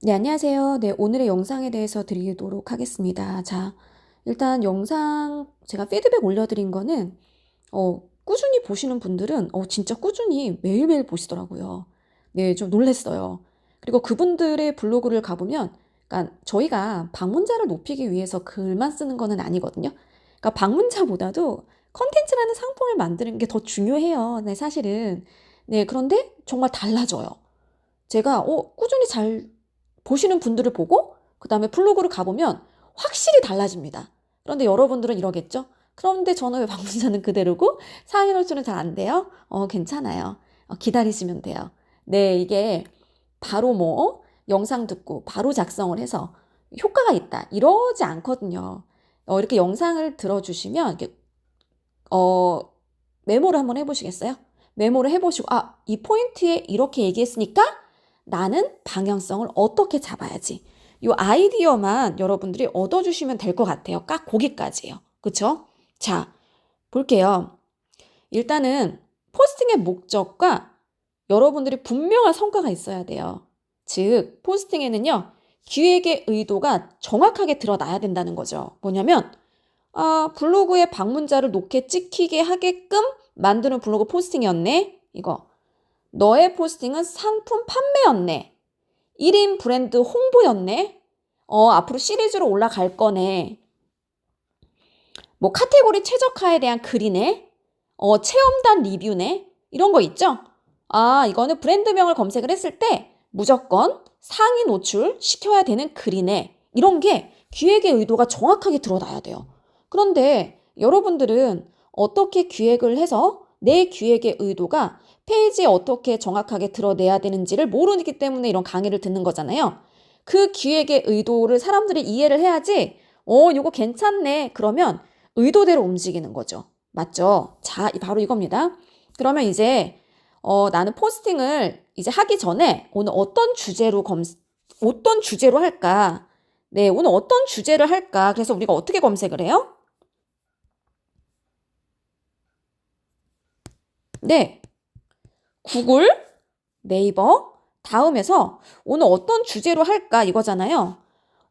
네, 안녕하세요. 네, 오늘의 영상에 대해서 드리도록 하겠습니다. 자, 일단 영상 제가 피드백 올려드린 거는, 꾸준히 보시는 분들은, 진짜 꾸준히 매일매일 보시더라고요. 네, 좀 놀랬어요. 그리고 그분들의 블로그를 가보면, 그러니까 저희가 방문자를 높이기 위해서 글만 쓰는 거는 아니거든요. 그러니까 방문자보다도 컨텐츠라는 상품을 만드는 게 더 중요해요. 네, 사실은. 네, 그런데 정말 달라져요. 제가 꾸준히 잘 보시는 분들을 보고 그다음에 블로그를 가보면 확실히 달라집니다. 그런데 여러분들은 이러겠죠? 그런데 저는 왜 방문자는 그대로고 상위 노출은 잘 안 돼요? 괜찮아요. 기다리시면 돼요. 네, 이게 바로 영상 듣고 바로 작성을 해서 효과가 있다. 이러지 않거든요. 이렇게 영상을 들어주시면 이렇게 어, 메모를 한번 해보시겠어요? 메모를 해보시고, 이 포인트에 이렇게 얘기했으니까 나는 방향성을 어떻게 잡아야지. 이 아이디어만 여러분들이 얻어주시면 될 것 같아요. 딱 거기까지예요. 그쵸? 자, 볼게요. 일단은 포스팅의 목적과 여러분들이 분명한 성과가 있어야 돼요. 즉, 포스팅에는요, 기획의 의도가 정확하게 드러나야 된다는 거죠. 뭐냐면, 블로그에 방문자를 놓게 찍히게 하게끔 만드는 블로그 포스팅이었네. 이거. 너의 포스팅은 상품 판매였네. 1인 브랜드 홍보였네. 앞으로 시리즈로 올라갈 거네. 뭐 카테고리 최적화에 대한 글이네. 체험단 리뷰네. 이런 거 있죠? 이거는 브랜드명을 검색을 했을 때 무조건 상위 노출 시켜야 되는 글이네. 이런 게 기획의 의도가 정확하게 드러나야 돼요. 그런데 여러분들은 어떻게 기획을 해서 내 기획의 의도가 페이지에 어떻게 정확하게 드러내야 되는지를 모르기 때문에 이런 강의를 듣는 거잖아요. 그 기획의 의도를 사람들이 이해를 해야지, 이거 괜찮네. 그러면 의도대로 움직이는 거죠. 맞죠? 자, 바로 이겁니다. 그러면 이제, 나는 포스팅을 이제 하기 전에 오늘 어떤 주제로 할까? 네, 오늘 어떤 주제를 할까? 그래서 우리가 어떻게 검색을 해요? 네, 구글, 네이버, 다음에서 오늘 어떤 주제로 할까? 이거잖아요.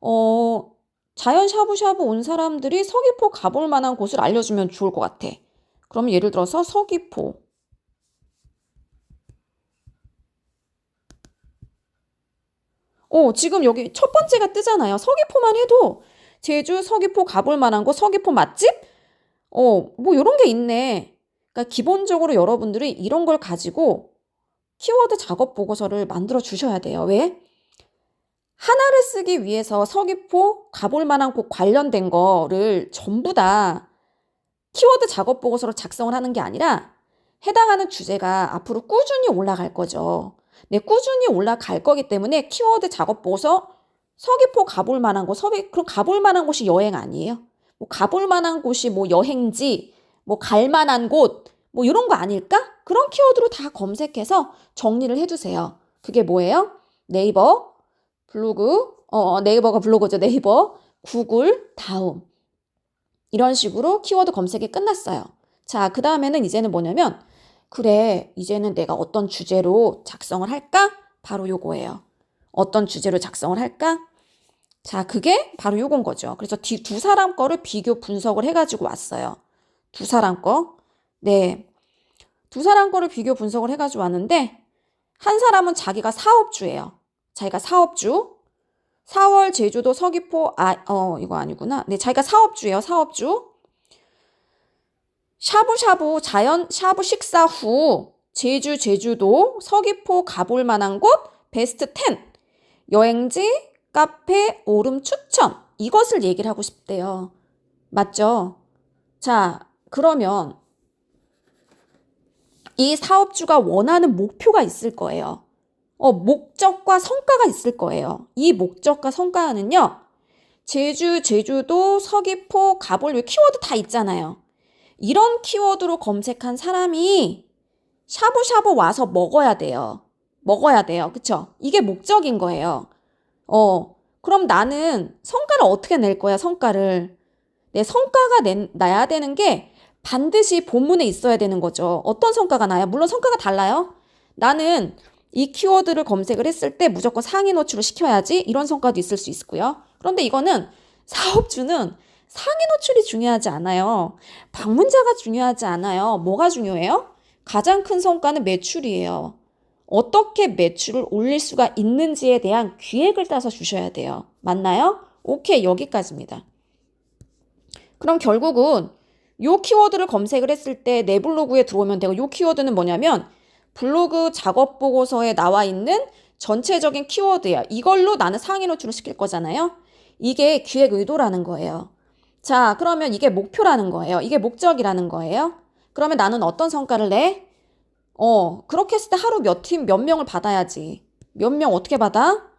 어, 자연 샤브샤브 온 사람들이 서귀포 가볼 만한 곳을 알려주면 좋을 것 같아. 그럼 예를 들어서 서귀포. 지금 여기 첫 번째가 뜨잖아요. 서귀포만 해도 제주 서귀포 가볼 만한 곳, 서귀포 맛집? 뭐 이런 게 있네. 그러니까 기본적으로 여러분들이 이런 걸 가지고 키워드 작업 보고서를 만들어 주셔야 돼요. 왜? 하나를 쓰기 위해서 서귀포 가볼 만한 곳 관련된 거를 전부 다 키워드 작업 보고서로 작성을 하는 게 아니라 해당하는 주제가 앞으로 꾸준히 올라갈 거죠. 네, 꾸준히 올라갈 거기 때문에 키워드 작업 보고서 서귀포 가볼 만한 곳, 그럼 가볼 만한 곳이 여행 아니에요? 뭐 가볼 만한 곳이 뭐 여행지, 뭐 갈 만한 곳, 뭐 이런 거 아닐까? 그런 키워드로 다 검색해서 정리를 해두세요. 그게 뭐예요? 네이버, 블로그, 네이버가 블로그죠. 네이버, 구글, 다음. 이런 식으로 키워드 검색이 끝났어요. 자, 그 다음에는 이제는 뭐냐면, 그래, 이제는 내가 어떤 주제로 작성을 할까? 바로 요거예요. 어떤 주제로 작성을 할까? 자, 그게 바로 요건 거죠. 그래서 두 사람 거를 비교 분석을 해가지고 왔어요. 두 사람 거. 네. 두 사람 거를 비교 분석을 해가지고 왔는데, 한 사람은 자기가 사업주예요. 자기가 사업주. 4월 제주도 서귀포, 이거 아니구나. 네, 자기가 사업주예요, 사업주. 샤브샤브 자연 샤브 식사 후 제주도 서귀포 가볼 만한 곳 베스트 10 여행지 카페 오름 추천 이것을 얘기를 하고 싶대요. 맞죠? 자, 그러면 이 사업주가 원하는 목표가 있을 거예요. 목적과 성과가 있을 거예요. 이 목적과 성과는요. 제주도, 서귀포, 가볼 키워드 다 있잖아요. 이런 키워드로 검색한 사람이 샤브샤브 와서 먹어야 돼요. 먹어야 돼요. 그쵸? 이게 목적인 거예요. 그럼 나는 성과를 어떻게 낼 거야, 성과를. 내 성과가 나야 되는 게 반드시 본문에 있어야 되는 거죠. 어떤 성과가 나요? 물론 성과가 달라요. 나는 이 키워드를 검색을 했을 때 무조건 상위 노출을 시켜야지 이런 성과도 있을 수 있고요. 그런데 이거는 사업주는 상위 노출이 중요하지 않아요. 방문자가 중요하지 않아요. 뭐가 중요해요? 가장 큰 성과는 매출이에요. 어떻게 매출을 올릴 수가 있는지에 대한 기획을 따서 주셔야 돼요. 맞나요? 오케이, 여기까지입니다. 그럼 결국은 요 키워드를 검색을 했을 때 내 블로그에 들어오면 되고, 요 키워드는 뭐냐면 블로그 작업 보고서에 나와 있는 전체적인 키워드야. 이걸로 나는 상위 노출을 시킬 거잖아요. 이게 기획 의도라는 거예요. 자, 그러면 이게 목표라는 거예요. 이게 목적이라는 거예요. 그러면 나는 어떤 성과를 내? 그렇게 했을 때 하루 몇 팀, 몇 명을 받아야지. 몇 명 어떻게 받아?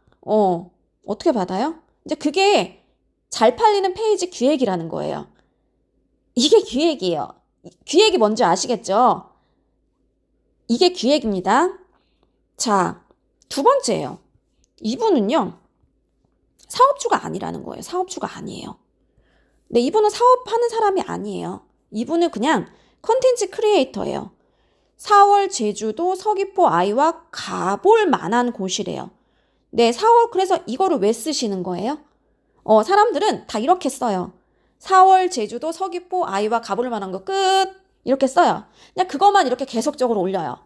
어떻게 받아요? 이제 그게 잘 팔리는 페이지 기획이라는 거예요. 이게 기획이에요. 기획이 뭔지 아시겠죠? 이게 기획입니다. 자, 두 번째예요. 이분은요, 사업주가 아니라는 거예요. 사업주가 아니에요. 근데 이분은 사업하는 사람이 아니에요. 이분은 그냥 컨텐츠 크리에이터예요. 4월 제주도 서귀포 아이와 가볼 만한 곳이래요. 네, 4월 그래서 이거를 왜 쓰시는 거예요? 사람들은 다 이렇게 써요. 4월 제주도 서귀포 아이와 가볼 만한 거 끝. 이렇게 써요. 그냥 그것만 이렇게 계속적으로 올려요.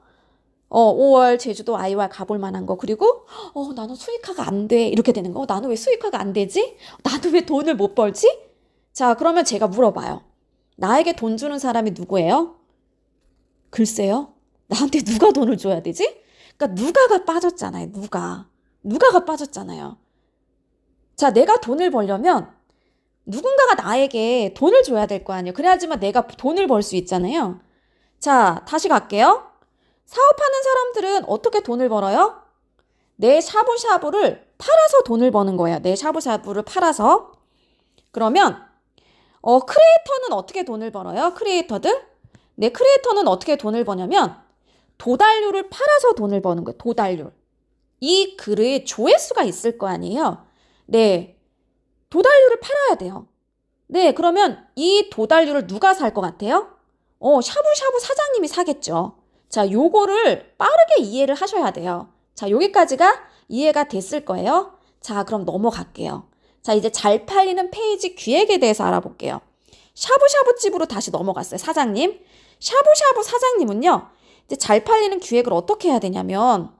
5월 제주도 아이와 가볼 만한 거. 그리고 나는 수익화가 안 돼. 이렇게 되는 거. 나는 왜 수익화가 안 되지? 나도 왜 돈을 못 벌지? 자, 그러면 제가 물어봐요. 나에게 돈 주는 사람이 누구예요? 글쎄요. 나한테 누가 돈을 줘야 되지? 그러니까 누가가 빠졌잖아요. 누가가 빠졌잖아요. 자, 내가 돈을 벌려면 누군가가 나에게 돈을 줘야 될 거 아니에요. 그래야지만 내가 돈을 벌 수 있잖아요. 자, 다시 갈게요. 사업하는 사람들은 어떻게 돈을 벌어요? 내 샤브샤브를 팔아서 돈을 버는 거예요. 내 샤브샤브를 팔아서. 그러면 크리에이터는 어떻게 돈을 벌어요? 크리에이터들? 네, 크리에이터는 어떻게 돈을 버냐면 도달률을 팔아서 돈을 버는 거예요. 도달률. 이 글의 조회수가 있을 거 아니에요. 네, 도달률을 팔아야 돼요. 네, 그러면 이 도달률을 누가 살 것 같아요? 샤브샤브 사장님이 사겠죠. 자, 요거를 빠르게 이해를 하셔야 돼요. 자, 여기까지가 이해가 됐을 거예요. 자, 그럼 넘어갈게요. 자, 이제 잘 팔리는 페이지 기획에 대해서 알아볼게요. 샤브샤브 집으로 다시 넘어갔어요. 사장님. 샤브샤브 사장님은요, 이제 잘 팔리는 기획을 어떻게 해야 되냐면,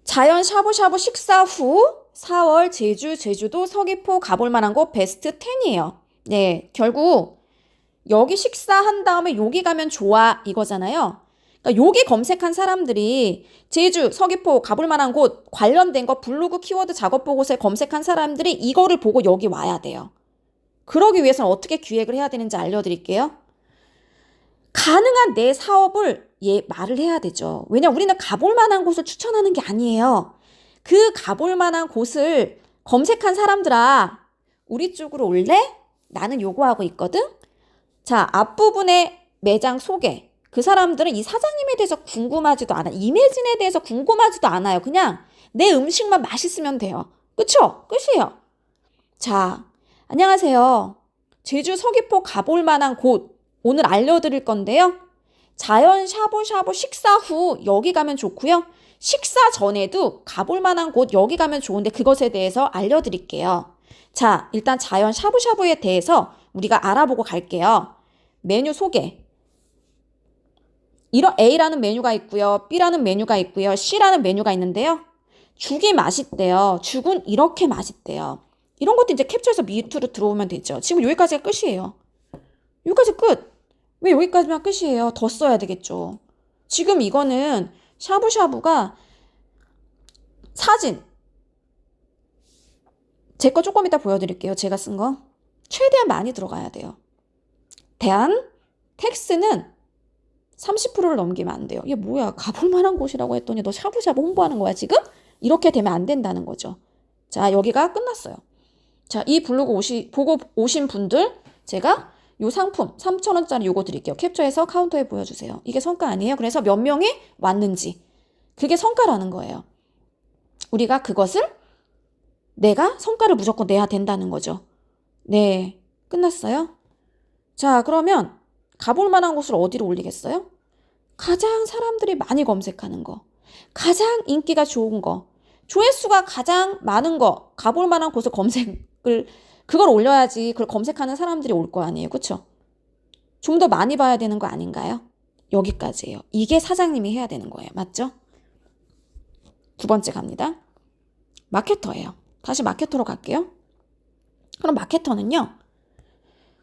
자연 샤브샤브 식사 후 4월 제주도 서귀포 가볼 만한 곳 베스트 10이에요. 네, 결국 여기 식사한 다음에 여기 가면 좋아 이거잖아요. 그러니까 여기 검색한 사람들이 제주, 서귀포 가볼 만한 곳 관련된 거 블로그 키워드 작업 보고서에 검색한 사람들이 이거를 보고 여기 와야 돼요. 그러기 위해서는 어떻게 기획을 해야 되는지 알려드릴게요. 가능한 내 사업을 말을 해야 되죠. 왜냐 우리는 가볼 만한 곳을 추천하는 게 아니에요. 그 가볼 만한 곳을 검색한 사람들아, 우리 쪽으로 올래? 나는 요거 하고 있거든? 자, 앞부분에 매장 소개. 그 사람들은 이 사장님에 대해서 궁금하지도 않아. 이매진에 대해서 궁금하지도 않아요. 그냥 내 음식만 맛있으면 돼요. 그쵸? 끝이에요. 자, 안녕하세요. 제주 서귀포 가볼 만한 곳 오늘 알려드릴 건데요. 자연 샤브샤브 식사 후 여기 가면 좋고요. 식사 전에도 가볼 만한 곳 여기 가면 좋은데 그것에 대해서 알려드릴게요. 자, 일단 자연 샤브샤브에 대해서 우리가 알아보고 갈게요. 메뉴 소개. 이런 A라는 메뉴가 있고요. B라는 메뉴가 있고요. C라는 메뉴가 있는데요. 죽이 맛있대요. 죽은 이렇게 맛있대요. 이런 것도 이제 캡처해서 밑으로 들어오면 되죠. 지금 여기까지가 끝이에요. 여기까지 끝. 왜 여기까지만 끝이에요? 더 써야 되겠죠. 지금 이거는 샤브샤브가 사진. 제 거 조금 이따 보여드릴게요. 제가 쓴 거. 최대한 많이 들어가야 돼요. 대한 텍스는 30%를 넘기면 안 돼요. 이게 뭐야? 가볼 만한 곳이라고 했더니 너 샤브샤브 홍보하는 거야 지금? 이렇게 되면 안 된다는 거죠. 자, 여기가 끝났어요. 자, 이 블로그 보고 오신 분들 제가 요 상품 3,000원짜리 요거 드릴게요. 캡처해서 카운터에 보여주세요. 이게 성과 아니에요? 그래서 몇 명이 왔는지. 그게 성과라는 거예요. 우리가 그것을 내가 성과를 무조건 내야 된다는 거죠. 네. 끝났어요? 자, 그러면 가볼 만한 곳을 어디로 올리겠어요? 가장 사람들이 많이 검색하는 거, 가장 인기가 좋은 거, 조회수가 가장 많은 거, 가볼 만한 곳을 그걸 올려야지 그걸 검색하는 사람들이 올 거 아니에요. 그쵸? 좀 더 많이 봐야 되는 거 아닌가요? 여기까지예요. 이게 사장님이 해야 되는 거예요. 맞죠? 두 번째 갑니다. 마케터예요. 다시 마케터로 갈게요. 그럼 마케터는요,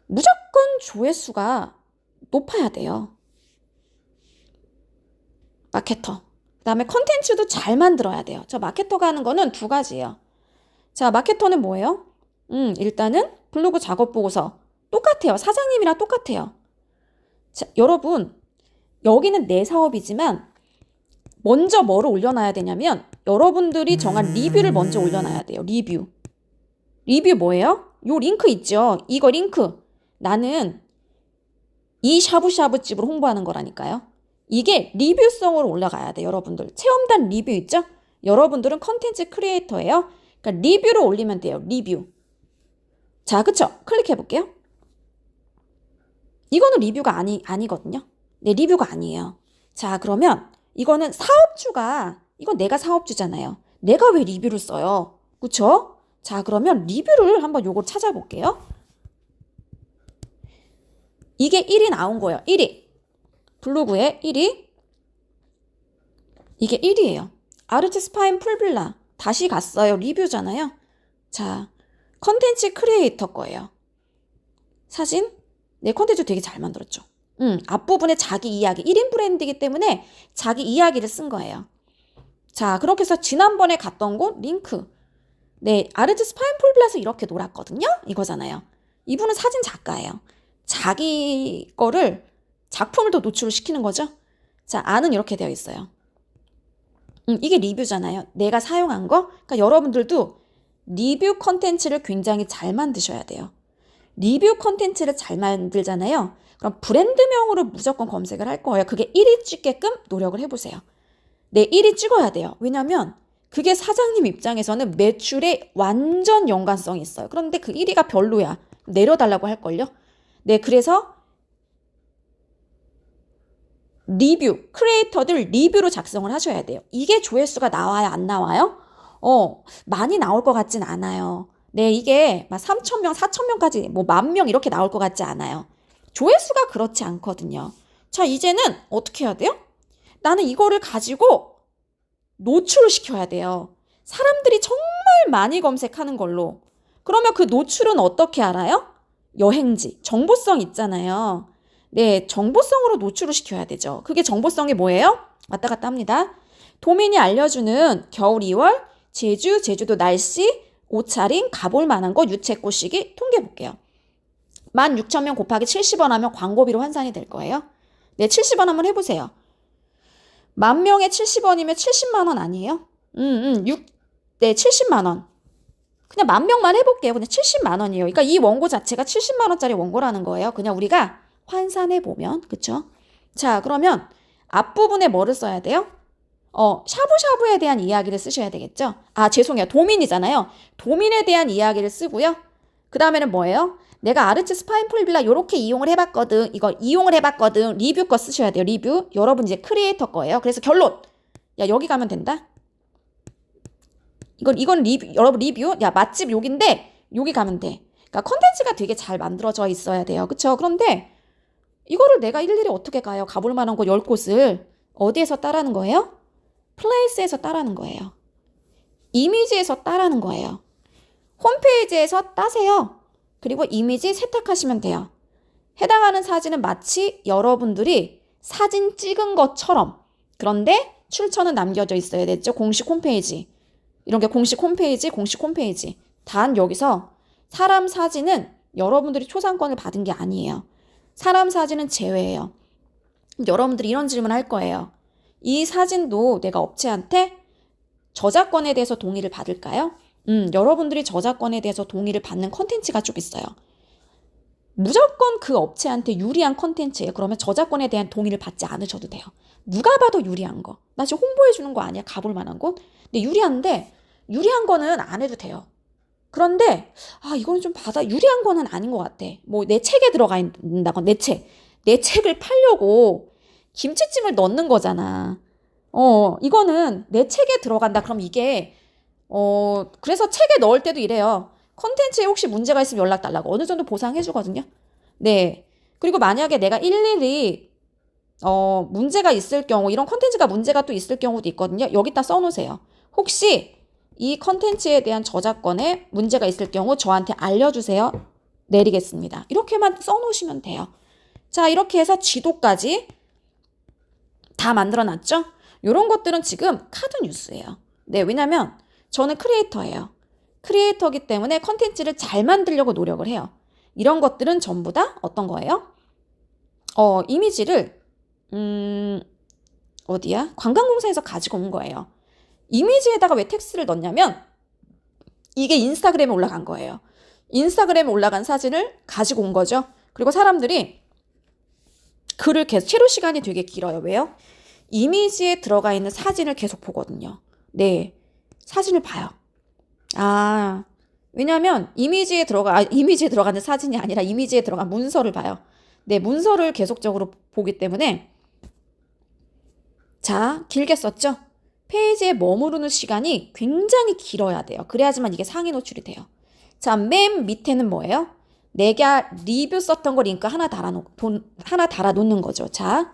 무조건 조회수가 높아야 돼요. 마케터. 그다음에 컨텐츠도 잘 만들어야 돼요. 저 마케터가 하는 거는 두 가지예요. 자, 마케터는 뭐예요? 일단은 블로그 작업 보고서 똑같아요. 사장님이랑 똑같아요. 자, 여러분, 여기는 내 사업이지만 먼저 뭐를 올려놔야 되냐면 여러분들이 정한 리뷰를 먼저 올려놔야 돼요. 리뷰. 리뷰 뭐예요? 요 링크 있죠? 이거 링크. 나는 이 샤브샤브 집을 홍보하는 거라니까요. 이게 리뷰성으로 올라가야 돼요. 여러분들. 체험단 리뷰 있죠? 여러분들은 컨텐츠 크리에이터예요. 그러니까 리뷰를 올리면 돼요. 리뷰. 자, 그쵸? 클릭해 볼게요. 이거는 리뷰가 아니거든요. 네, 리뷰가 아니에요. 자, 그러면 이거는 이건 내가 사업주잖아요. 내가 왜 리뷰를 써요? 그쵸? 자, 그러면 리뷰를 한번 요걸 찾아볼게요. 이게 1위 나온 거예요. 1위. 블로그에 1위. 이게 1위예요. 아르트 스파인 풀빌라. 다시 갔어요. 리뷰잖아요. 자, 컨텐츠 크리에이터 거예요. 사진. 네, 컨텐츠 되게 잘 만들었죠. 앞부분에 자기 이야기. 1인 브랜드이기 때문에 자기 이야기를 쓴 거예요. 자, 그렇게 해서 지난번에 갔던 곳 링크. 네, 아르트 스파인 풀빌라에서 이렇게 놀았거든요. 이거잖아요. 이분은 사진 작가예요. 자기 거를 작품을 더 노출을 시키는 거죠. 자, 안은 이렇게 되어 있어요. 이게 리뷰잖아요. 내가 사용한 거. 그러니까 여러분들도 리뷰 컨텐츠를 굉장히 잘 만드셔야 돼요. 리뷰 컨텐츠를 잘 만들잖아요. 그럼 브랜드명으로 무조건 검색을 할 거예요. 그게 1위 찍게끔 노력을 해보세요. 네, 1위 찍어야 돼요. 왜냐면 그게 사장님 입장에서는 매출에 완전 연관성이 있어요. 그런데 그 1위가 별로야. 내려달라고 할걸요. 네, 그래서 리뷰, 크리에이터들 리뷰로 작성을 하셔야 돼요. 이게 조회수가 나와요, 안 나와요? 많이 나올 것 같진 않아요. 네, 이게 막 3,000명, 4,000명까지 뭐 10,000명 이렇게 나올 것 같지 않아요. 조회수가 그렇지 않거든요. 자, 이제는 어떻게 해야 돼요? 나는 이거를 가지고 노출을 시켜야 돼요. 사람들이 정말 많이 검색하는 걸로. 그러면 그 노출은 어떻게 알아요? 여행지, 정보성 있잖아요. 네, 정보성으로 노출을 시켜야 되죠. 그게 정보성이 뭐예요? 왔다 갔다 합니다. 도민이 알려주는 겨울 2월, 제주도 날씨, 옷차림, 가볼 만한 거, 유채꽃 시기 통계 볼게요. 16,000명 곱하기 70원 하면 광고비로 환산이 될 거예요. 네, 70원 한번 해보세요. 10,000명에 70원이면 70만 원 아니에요? 네, 70만 원. 그냥 10,000명만 해볼게요. 그냥 70만 원이에요. 그러니까 이 원고 자체가 70만 원짜리 원고라는 거예요. 그냥 우리가 환산해보면, 그쵸? 자, 그러면 앞부분에 뭐를 써야 돼요? 샤브샤브에 대한 이야기를 쓰셔야 되겠죠? 아, 죄송해요. 도민이잖아요. 도민에 대한 이야기를 쓰고요. 그 다음에는 뭐예요? 내가 아르츠 스파인 풀빌라 요렇게 이용을 해봤거든. 이거 이용을 해봤거든. 리뷰 거 쓰셔야 돼요. 리뷰. 여러분 이제 크리에이터 거예요. 그래서 결론. 야, 여기 가면 된다. 이건 리뷰. 여러분 리뷰. 야, 맛집 여긴데 여기 가면 돼. 그러니까 컨텐츠가 되게 잘 만들어져 있어야 돼요. 그쵸? 그런데 이거를 내가 일일이 어떻게 가요? 가볼 만한 곳 10곳을 어디에서 따라하는 거예요? 플레이스에서 따라하는 거예요. 이미지에서 따라하는 거예요. 홈페이지에서 따세요. 그리고 이미지 세탁하시면 돼요. 해당하는 사진은 마치 여러분들이 사진 찍은 것처럼, 그런데 출처는 남겨져 있어야 됐죠. 공식 홈페이지. 이런 게 공식 홈페이지. 단 여기서 사람 사진은 여러분들이 초상권을 받은 게 아니에요. 사람 사진은 제외예요. 여러분들이 이런 질문 할 거예요. 이 사진도 내가 업체한테 저작권에 대해서 동의를 받을까요? 여러분들이 저작권에 대해서 동의를 받는 컨텐츠가 좀 있어요. 무조건 그 업체한테 유리한 컨텐츠예요. 그러면 저작권에 대한 동의를 받지 않으셔도 돼요. 누가 봐도 유리한 거. 나 지금 홍보해 주는 거 아니야? 가볼 만한 곳? 근데 유리한 거는 안 해도 돼요. 그런데 이거는 좀 유리한 거는 아닌 것 같아. 뭐 내 책에 들어가 있다건 내 책을 팔려고 김치찜을 넣는 거잖아. 이거는 내 책에 들어간다. 그럼 이게 그래서 책에 넣을 때도 이래요. 컨텐츠에 혹시 문제가 있으면 연락 달라고 어느 정도 보상해 주거든요. 네. 그리고 만약에 내가 일일이 문제가 있을 경우, 이런 컨텐츠가 문제가 또 있을 경우도 있거든요. 여기다 써놓으세요. 혹시 이 컨텐츠에 대한 저작권에 문제가 있을 경우 저한테 알려주세요. 내리겠습니다. 이렇게만 써놓으시면 돼요. 자, 이렇게 해서 지도까지 다 만들어놨죠? 이런 것들은 지금 카드 뉴스예요. 네, 왜냐면 저는 크리에이터예요. 크리에이터이기 때문에 컨텐츠를 잘 만들려고 노력을 해요. 이런 것들은 전부 다 어떤 거예요? 이미지를 어디야? 관광공사에서 가지고 온 거예요. 이미지에다가 왜 텍스트를 넣냐면 이게 인스타그램에 올라간 거예요. 인스타그램에 올라간 사진을 가지고 온 거죠. 그리고 사람들이 글을 계속 체류 시간이 되게 길어요. 왜요? 이미지에 들어가 있는 사진을 계속 보거든요. 네, 사진을 봐요. 왜냐면 이미지에 들어가는 사진이 아니라 이미지에 들어간 문서를 봐요. 네, 문서를 계속적으로 보기 때문에 자, 길게 썼죠? 페이지에 머무르는 시간이 굉장히 길어야 돼요. 그래야지만 이게 상위 노출이 돼요. 자, 맨 밑에는 뭐예요? 내가 리뷰 썼던 거 링크 하나 달아놓는 거죠. 자,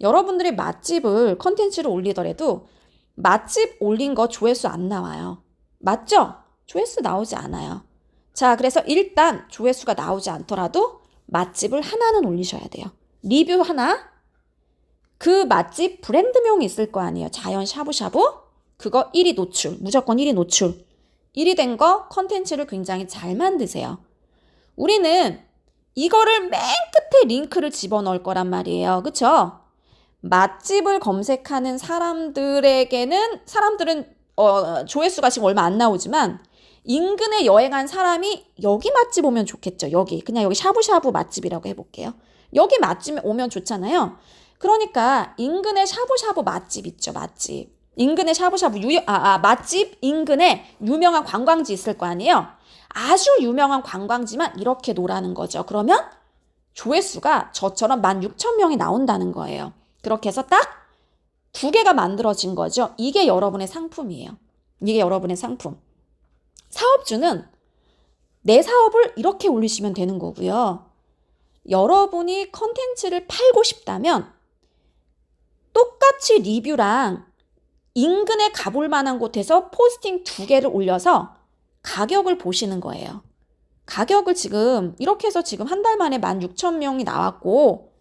여러분들이 맛집을 컨텐츠를 올리더라도 맛집 올린 거 조회수 안 나와요. 맞죠? 조회수 나오지 않아요. 자, 그래서 일단 조회수가 나오지 않더라도 맛집을 하나는 올리셔야 돼요. 리뷰 하나, 그 맛집 브랜드명이 있을 거 아니에요. 자연 샤브샤브, 그거 1위 노출, 무조건 1위 노출. 1위 된 거 컨텐츠를 굉장히 잘 만드세요. 우리는 이거를 맨 끝에 링크를 집어넣을 거란 말이에요. 그쵸? 맛집을 검색하는 사람들은 조회수가 지금 얼마 안 나오지만 인근에 여행한 사람이 여기 맛집 오면 좋겠죠. 그냥 여기 샤브샤브 맛집이라고 해볼게요. 여기 맛집 오면 좋잖아요. 그러니까 인근에 샤브샤브 맛집 있죠. 맛집. 인근에 샤브샤브 맛집 인근에 유명한 관광지 있을 거 아니에요. 아주 유명한 관광지만 이렇게 놓으라는 거죠. 그러면 조회수가 저처럼 16,000명이 나온다는 거예요. 그렇게 해서 딱 2개가 만들어진 거죠. 이게 여러분의 상품이에요. 이게 여러분의 상품. 사업주는 내 사업을 이렇게 올리시면 되는 거고요. 여러분이 컨텐츠를 팔고 싶다면 똑같이 리뷰랑 인근에 가볼 만한 곳에서 포스팅 2개를 올려서 가격을 보시는 거예요. 가격을 지금 이렇게 해서 지금 한 달 만에 16,000명이 나왔고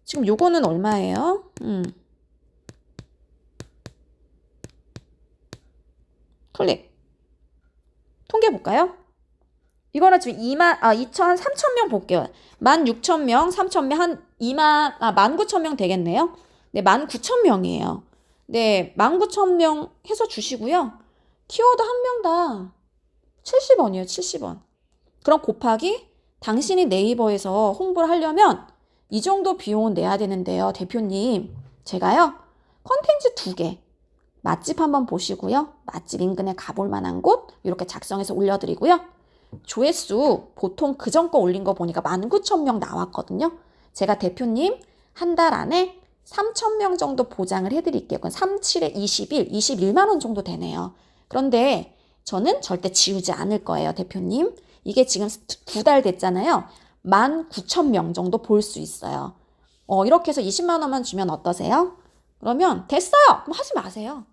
지금 요거는 얼마예요? 클릭. 통계 볼까요? 이거는 지금 3,000명 볼게요. 16,000명, 3,000명, 한 19,000명 되겠네요. 네, 19,000명이에요. 네, 19,000명 해서 주시고요. 키워드 한 명당 70원이에요, 70원. 그럼 곱하기 당신이 네이버에서 홍보를 하려면 이 정도 비용은 내야 되는데요, 대표님. 제가요, 컨텐츠 2개. 맛집 한번 보시고요. 맛집 인근에 가볼 만한 곳 이렇게 작성해서 올려드리고요. 조회수 보통 그전 거 올린 거 보니까 19,000명 나왔거든요. 제가 대표님 한 달 안에 3,000명 정도 보장을 해드릴게요. 그건 37에 21, 21만 원 정도 되네요. 그런데 저는 절대 지우지 않을 거예요, 대표님. 이게 지금 9달 됐잖아요. 19,000명 정도 볼 수 있어요. 이렇게 해서 20만 원만 주면 어떠세요? 그러면 됐어요. 그럼 하지 마세요.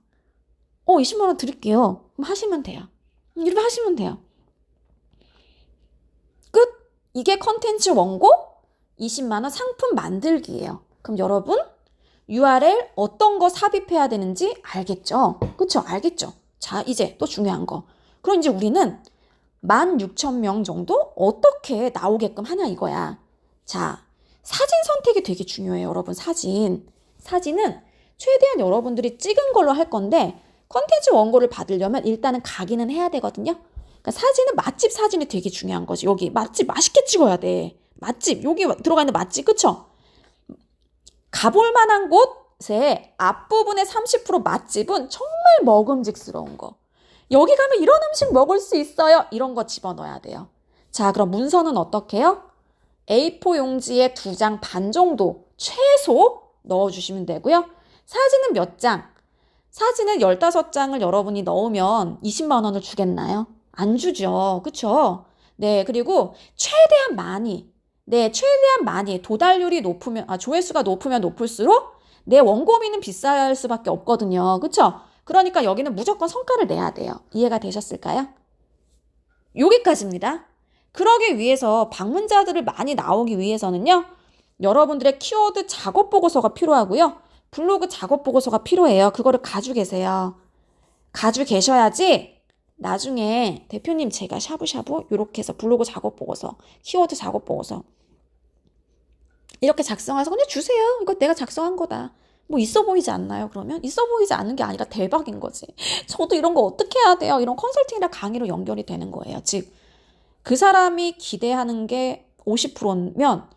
20만 원 드릴게요. 그럼 하시면 돼요. 이렇게 하시면 돼요. 끝. 이게 컨텐츠 원고 20만 원 상품 만들기예요. 그럼 여러분 URL 어떤 거 삽입해야 되는지 알겠죠? 그쵸? 알겠죠? 자, 이제 또 중요한 거. 그럼 이제 우리는 16,000명 정도 어떻게 나오게끔 하냐 이거야. 자, 사진 선택이 되게 중요해요, 여러분. 사진은 최대한 여러분들이 찍은 걸로 할 건데 컨텐츠 원고를 받으려면 일단은 가기는 해야 되거든요. 그러니까 사진은 맛집 사진이 되게 중요한 거지. 여기 맛집 맛있게 찍어야 돼. 맛집 여기 들어가 있는 맛집 그쵸? 가볼 만한 곳의 앞부분의 30% 맛집은 정말 먹음직스러운 거. 여기 가면 이런 음식 먹을 수 있어요. 이런 거 집어넣어야 돼요. 자, 그럼 문서는 어떻게 해요? A4 용지에 2장 반 정도 최소 넣어주시면 되고요. 사진은 몇 장? 사진은 15장을 여러분이 넣으면 20만 원을 주겠나요? 안 주죠. 그쵸? 네, 그리고 최대한 많이, 네, 최대한 많이 도달률이 높으면, 조회수가 높으면 높을수록 내 원고비는 비쌀 수밖에 없거든요. 그쵸? 그러니까 여기는 무조건 성과를 내야 돼요. 이해가 되셨을까요? 여기까지입니다. 그러기 위해서 방문자들을 많이 나오기 위해서는요. 여러분들의 키워드 작업 보고서가 필요하고요. 블로그 작업 보고서가 필요해요. 그거를 가지고 계세요. 가지고 계셔야지 나중에 대표님 제가 샤브샤브 이렇게 해서 블로그 작업 보고서, 키워드 작업 보고서 이렇게 작성해서 그냥 주세요. 이거 내가 작성한 거다. 뭐 있어 보이지 않나요? 그러면 있어 보이지 않는 게 아니라 대박인 거지. 저도 이런 거 어떻게 해야 돼요? 이런 컨설팅이나 강의로 연결이 되는 거예요. 즉 그 사람이 기대하는 게 50%면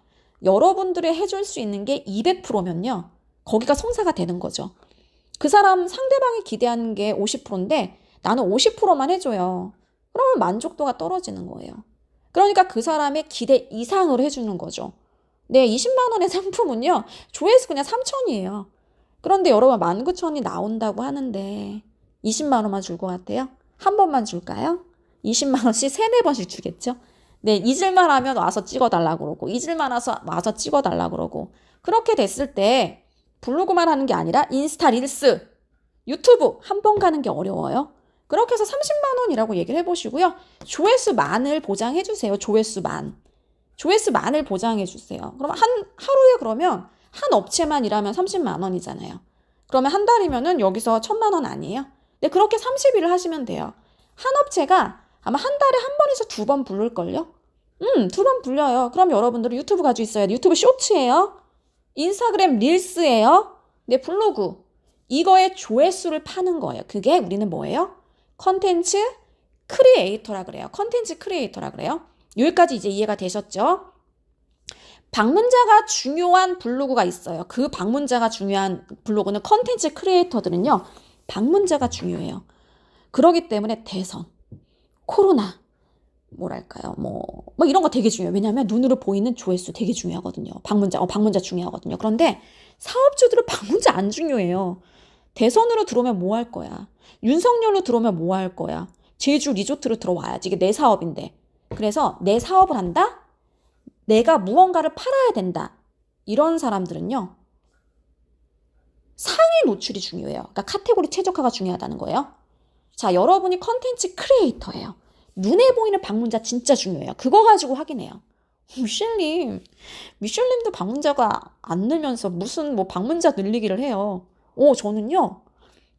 여러분들이 해줄 수 있는 게 200%면요. 거기가 성사가 되는 거죠. 그 사람 상대방이 기대하는 게 50%인데 나는 50%만 해줘요. 그러면 만족도가 떨어지는 거예요. 그러니까 그 사람의 기대 이상으로 해주는 거죠. 네, 20만 원의 상품은요. 조회수 그냥 3천이에요. 그런데 여러분 19,000이 나온다고 하는데 20만 원만 줄 것 같아요? 한 번만 줄까요? 20만 원씩 3, 4번씩 주겠죠? 네, 잊을만 하면 와서 찍어달라고 그러고 잊을만 와서 찍어달라고 그러고 그렇게 됐을 때 블로그만 하는 게 아니라 인스타 릴스, 유튜브 한 번 가는 게 어려워요. 그렇게 해서 30만 원이라고 얘기를 해보시고요. 조회수 만을 보장해 주세요. 조회수 만. 조회수 만을 보장해 주세요. 그럼 하루에 그러면 한 업체만 일하면 30만 원이잖아요. 그러면 한 달이면은 여기서 1,000만 원 아니에요? 네, 그렇게 30일을 하시면 돼요. 한 업체가 아마 한 달에 한 번에서 2번 부를걸요? 2번 불려요. 그럼 여러분들은 유튜브 가지고 있어야 돼. 유튜브 쇼츠예요? 인스타그램 릴스예요? 네, 블로그. 이거의 조회수를 파는 거예요. 그게 우리는 뭐예요? 컨텐츠 크리에이터라 그래요. 컨텐츠 크리에이터라 그래요. 여기까지 이제 이해가 되셨죠? 방문자가 중요한 블로그가 있어요. 그 방문자가 중요한 블로그는 컨텐츠 크리에이터들은요. 방문자가 중요해요. 그러기 때문에 대선, 코로나, 뭐랄까요, 뭐 이런 거 되게 중요해요. 왜냐하면 눈으로 보이는 조회수 되게 중요하거든요. 방문자 중요하거든요. 그런데 사업주들은 방문자 안 중요해요. 대선으로 들어오면 뭐 할 거야? 윤석열로 들어오면 뭐 할 거야? 제주 리조트로 들어와야지. 이게 내 사업인데. 그래서 내 사업을 한다? 내가 무언가를 팔아야 된다. 이런 사람들은요. 상위 노출이 중요해요. 그러니까 카테고리 최적화가 중요하다는 거예요. 자, 여러분이 컨텐츠 크리에이터예요. 눈에 보이는 방문자 진짜 중요해요. 그거 가지고 확인해요. 미셸님도 방문자가 안 늘면서 무슨 뭐 방문자 늘리기를 해요. 저는요.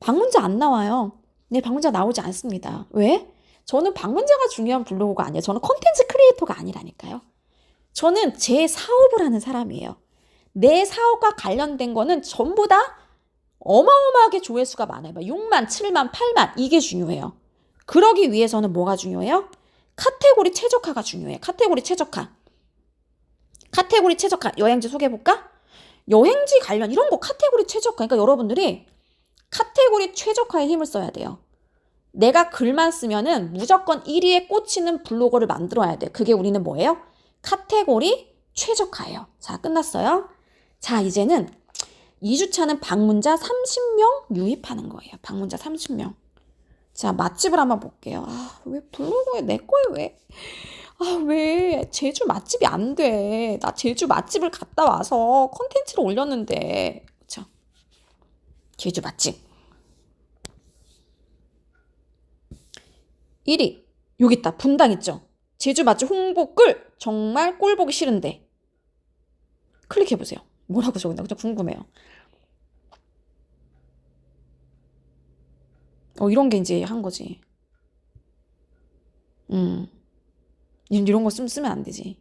방문자 안 나와요. 네, 방문자 나오지 않습니다. 왜? 저는 방문자가 중요한 블로그가 아니에요. 저는 컨텐츠 크리에이터가 아니라니까요. 저는 제 사업을 하는 사람이에요. 내 사업과 관련된 거는 전부 다 어마어마하게 조회수가 많아요. 6만, 7만, 8만 이게 중요해요. 그러기 위해서는 뭐가 중요해요? 카테고리 최적화가 중요해요. 카테고리 최적화. 여행지 소개해볼까? 여행지 관련 이런 거 카테고리 최적화. 그러니까 여러분들이 카테고리 최적화에 힘을 써야 돼요. 내가 글만 쓰면은 무조건 1위에 꽂히는 블로거를 만들어야 돼. 그게 우리는 뭐예요? 카테고리 최적화예요. 자, 끝났어요. 자, 이제는 2주차는 방문자 30명 유입하는 거예요. 방문자 30명. 자, 맛집을 한번 볼게요. 왜 블로그에 내 거에 왜 제주 맛집이 안 돼. 나 제주 맛집을 갔다 와서 콘텐츠를 올렸는데. 그쵸? 제주 맛집. 1위. 여기 있다. 분당 있죠? 제주 맛집 홍보 꿀. 정말 꼴 보기 싫은데. 클릭해보세요. 뭐라고 적었나? 그냥 궁금해요. 이런 게 이제 한 거지. 이런 거 쓰면 안 되지.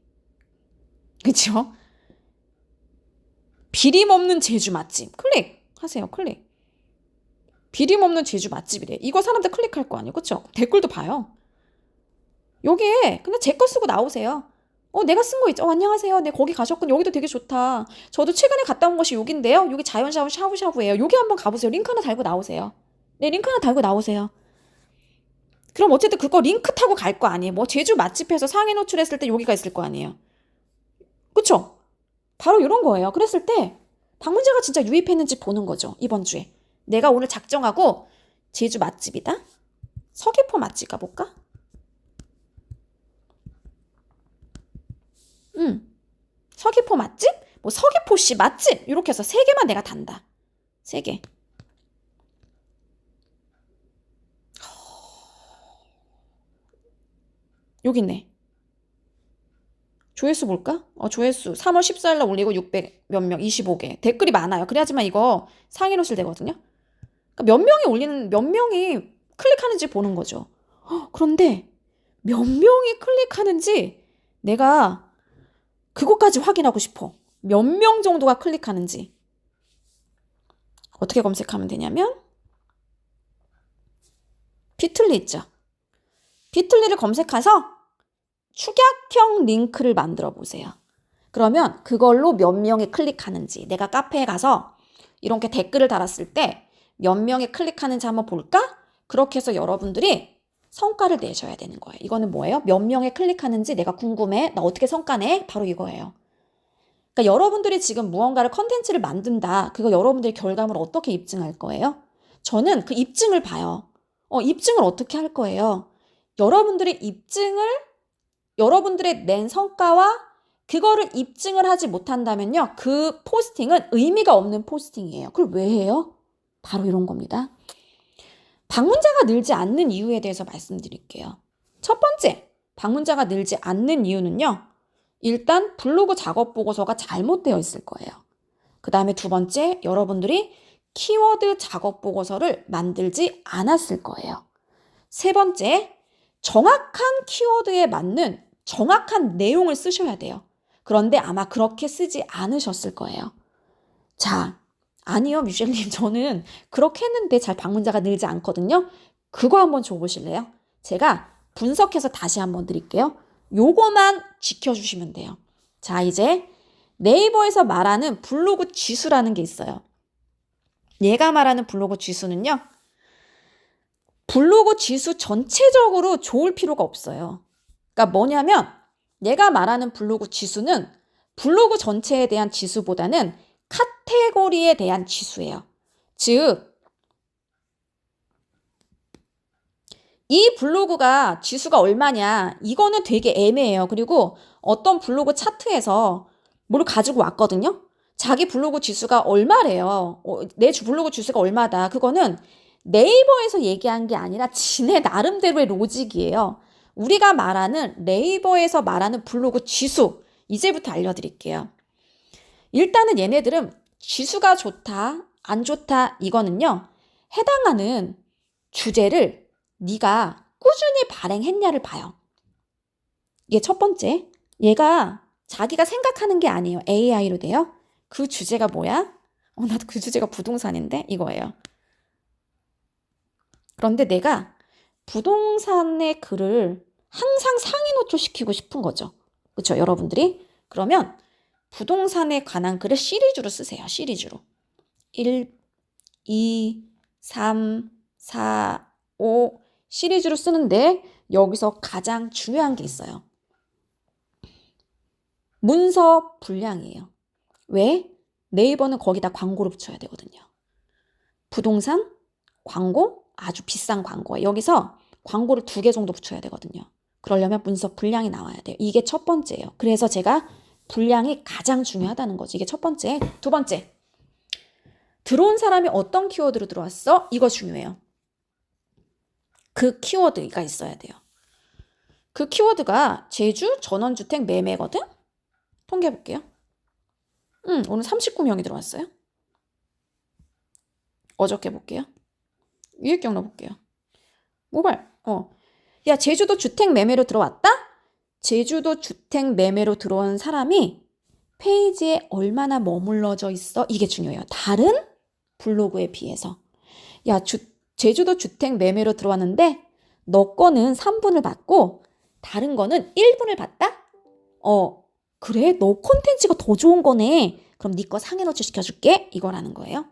그쵸? 비림 없는 제주 맛집. 클릭하세요. 클릭. 비림 없는 제주 맛집이래. 이거 사람들 클릭할 거 아니에요. 그쵸? 댓글도 봐요. 여기에 그냥 제 거 쓰고 나오세요. 내가 쓴 거 있죠? 안녕하세요. 네, 거기 가셨군. 여기도 되게 좋다. 저도 최근에 갔다 온 곳이 여긴데요. 여기 자연샤워 샤브샤브예요. 여기 한번 가보세요. 링크 하나 달고 나오세요. 네, 링크 하나 달고 나오세요. 그럼 어쨌든 그거 링크 타고 갈 거 아니에요. 뭐 제주 맛집에서 상해 노출했을 때 여기가 있을 거 아니에요. 그쵸? 바로 이런 거예요. 그랬을 때 방문자가 진짜 유입했는지 보는 거죠. 이번 주에. 내가 오늘 작정하고 제주 맛집이다. 서귀포 맛집 가볼까? 서귀포 맛집? 뭐 서귀포시 맛집? 이렇게 해서 3개만 내가 단다. 3개. 여기 있네. 조회수 볼까? 조회수 3월 14일 날 올리고 600 몇 명, 25개. 댓글이 많아요. 그래야지만 이거 상위 노출 되거든요. 그러니까 몇 명이 올리는, 몇 명이 클릭하는지 보는 거죠. 그런데 몇 명이 클릭하는지 내가 그것까지 확인하고 싶어. 몇 명 정도가 클릭하는지. 어떻게 검색하면 되냐면 비틀리 있죠. 비틀리를 검색해서 축약형 링크를 만들어 보세요. 그러면 그걸로 몇 명이 클릭하는지, 내가 카페에 가서 이렇게 댓글을 달았을 때 몇 명이 클릭하는지 한번 볼까? 그렇게 해서 여러분들이 성과를 내셔야 되는 거예요. 이거는 뭐예요? 몇 명이 클릭하는지 내가 궁금해. 나 어떻게 성과 내? 바로 이거예요. 그러니까 여러분들이 지금 무언가를 컨텐츠를 만든다. 그거 여러분들의 결과물을 어떻게 입증할 거예요? 저는 그 입증을 봐요. 입증을 어떻게 할 거예요? 여러분들의 입증을, 여러분들의 낸 성과와 그거를 입증을 하지 못한다면요. 그 포스팅은 의미가 없는 포스팅이에요. 그걸 왜 해요? 바로 이런 겁니다. 방문자가 늘지 않는 이유에 대해서 말씀드릴게요. 첫 번째, 방문자가 늘지 않는 이유는요. 일단 블로그 작업 보고서가 잘못되어 있을 거예요. 그 다음에 두 번째, 여러분들이 키워드 작업 보고서를 만들지 않았을 거예요. 세 번째, 정확한 키워드에 맞는 정확한 내용을 쓰셔야 돼요. 그런데 아마 그렇게 쓰지 않으셨을 거예요. 자, 아니요, 미셸님. 저는 그렇게 했는데 잘 방문자가 늘지 않거든요. 그거 한번 줘보실래요? 제가 분석해서 다시 한번 드릴게요. 요거만 지켜주시면 돼요. 자, 이제 네이버에서 말하는 블로그 지수라는 게 있어요. 얘가 말하는 블로그 지수는요. 블로그 지수 전체적으로 좋을 필요가 없어요. 그러니까 뭐냐면 얘가 말하는 블로그 지수는 블로그 전체에 대한 지수보다는 카테고리에 대한 지수예요. 즉, 이 블로그가 지수가 얼마냐, 이거는 되게 애매해요. 그리고 어떤 블로그 차트에서 뭘 가지고 왔거든요. 자기 블로그 지수가 얼마래요. 내 블로그 지수가 얼마다. 그거는 네이버에서 얘기한 게 아니라 지네 나름대로의 로직이에요. 우리가 말하는 네이버에서 말하는 블로그 지수, 이제부터 알려드릴게요. 일단은 얘네들은 지수가 좋다, 안 좋다, 이거는요. 해당하는 주제를 네가 꾸준히 발행했냐를 봐요. 이게 첫 번째. 얘가 자기가 생각하는 게 아니에요. AI로 돼요. 그 주제가 뭐야? 나도 그 주제가 부동산인데? 이거예요. 그런데 내가 부동산의 글을 항상 상위 노출시키고 싶은 거죠. 그렇죠, 여러분들이? 그러면 부동산에 관한 글을 시리즈로 쓰세요. 시리즈로. 1, 2, 3, 4, 5 시리즈로 쓰는데 여기서 가장 중요한 게 있어요. 문서 분량이에요. 왜? 네이버는 거기다 광고를 붙여야 되거든요. 부동산, 광고, 아주 비싼 광고예요. 여기서 광고를 2개 정도 붙여야 되거든요. 그러려면 문서 분량이 나와야 돼요. 이게 첫 번째예요. 그래서 제가 분량이 가장 중요하다는 거죠. 이게 첫 번째. 두 번째. 들어온 사람이 어떤 키워드로 들어왔어? 이거 중요해요. 그 키워드가 있어야 돼요. 그 키워드가 제주 전원주택 매매거든? 통계해 볼게요. 오늘 39명이 들어왔어요. 어저께 볼게요. 유익 경로 볼게요. 모발. 야, 제주도 주택 매매로 들어왔다? 제주도 주택 매매로 들어온 사람이 페이지에 얼마나 머물러져 있어? 이게 중요해요. 다른 블로그에 비해서. 야, 제주도 주택 매매로 들어왔는데 너 거는 3분을 받고 다른 거는 1분을 받다? 그래? 너 콘텐츠가 더 좋은 거네. 그럼 네 거 상해 노출 시켜줄게. 이거라는 거예요.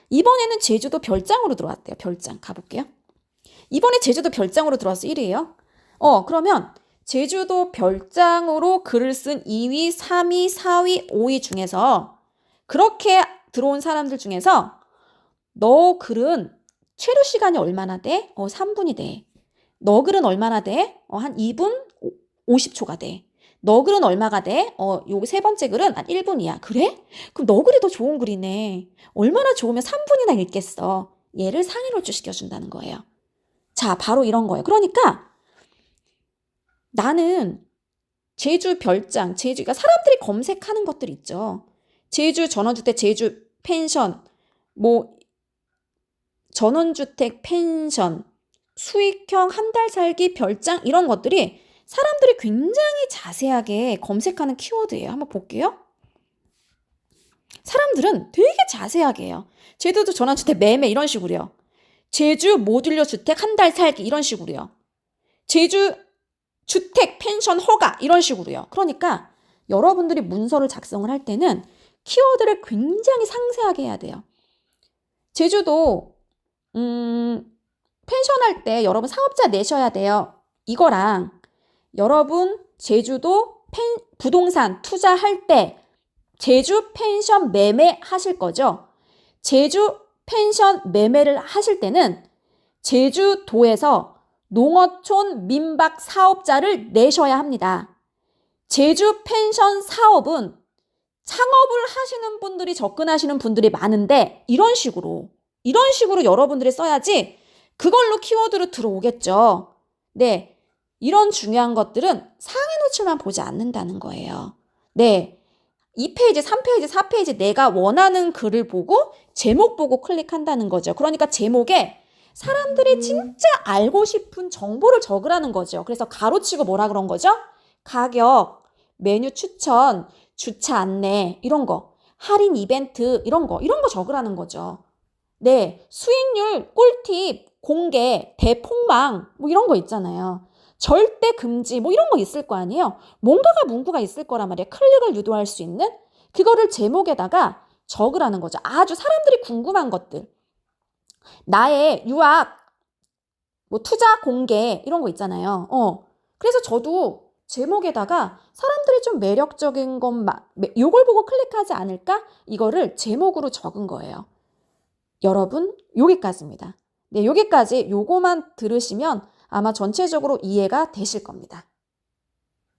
이번에는 제주도 별장으로 들어왔대요. 별장 가볼게요. 이번에 제주도 별장으로 들어와서 1위예요. 그러면 제주도 별장으로 글을 쓴 2위, 3위, 4위, 5위 중에서 그렇게 들어온 사람들 중에서 너 글은 체류 시간이 얼마나 돼? 3분이 돼. 너 글은 얼마나 돼? 한 2분 50초가 돼. 너 글은 얼마가 돼? 요 세 번째 글은 한 1분이야. 그래? 그럼 너 글이 더 좋은 글이네. 얼마나 좋으면 3분이나 읽겠어. 얘를 상위 노출시켜준다는 거예요. 자, 바로 이런 거예요. 그러니까 나는 제주 별장, 그러니까 사람들이 검색하는 것들 있죠. 제주 전원주택, 제주 펜션, 뭐 전원주택 펜션, 수익형 한 달 살기 별장 이런 것들이 사람들이 굉장히 자세하게 검색하는 키워드예요. 한번 볼게요. 사람들은 되게 자세하게 해요. 제주도 전원주택 매매 이런 식으로요. 제주 모듈러 주택 한 달 살기 이런 식으로요. 제주 주택 펜션 허가 이런 식으로요. 그러니까 여러분들이 문서를 작성을 할 때는 키워드를 굉장히 상세하게 해야 돼요. 제주도 펜션 할 때 여러분 사업자 내셔야 돼요. 이거랑 여러분 제주도 부동산 투자할 때 제주 펜션 매매 하실 거죠? 제주 펜션 매매를 하실 때는 제주도에서 농어촌 민박 사업자를 내셔야 합니다. 제주 펜션 사업은 창업을 하시는 분들이 접근하시는 분들이 많은데 이런 식으로 여러분들이 써야지 그걸로 키워드로 들어오겠죠. 네, 이런 중요한 것들은 상위 노출만 보지 않는다는 거예요. 네, 2페이지, 3페이지, 4페이지 내가 원하는 글을 보고 제목 보고 클릭한다는 거죠. 그러니까 제목에 사람들이 진짜 알고 싶은 정보를 적으라는 거죠. 그래서 가로치고 뭐라 그런 거죠? 가격, 메뉴 추천, 주차 안내 이런 거, 할인 이벤트 이런 거 적으라는 거죠. 네, 수익률, 꿀팁, 공개, 대폭망 뭐 이런 거 있잖아요. 절대 금지 뭐 이런 거 있을 거 아니에요. 뭔가가 문구가 있을 거란 말이에요. 클릭을 유도할 수 있는 그거를 제목에다가 적으라는 거죠. 아주 사람들이 궁금한 것들. 나의 유학, 뭐 투자 공개 이런 거 있잖아요. 그래서 저도 제목에다가 사람들이 좀 매력적인 것만 요걸 보고 클릭하지 않을까? 이거를 제목으로 적은 거예요. 여러분, 여기까지입니다. 네, 여기까지 요거만 들으시면 아마 전체적으로 이해가 되실 겁니다.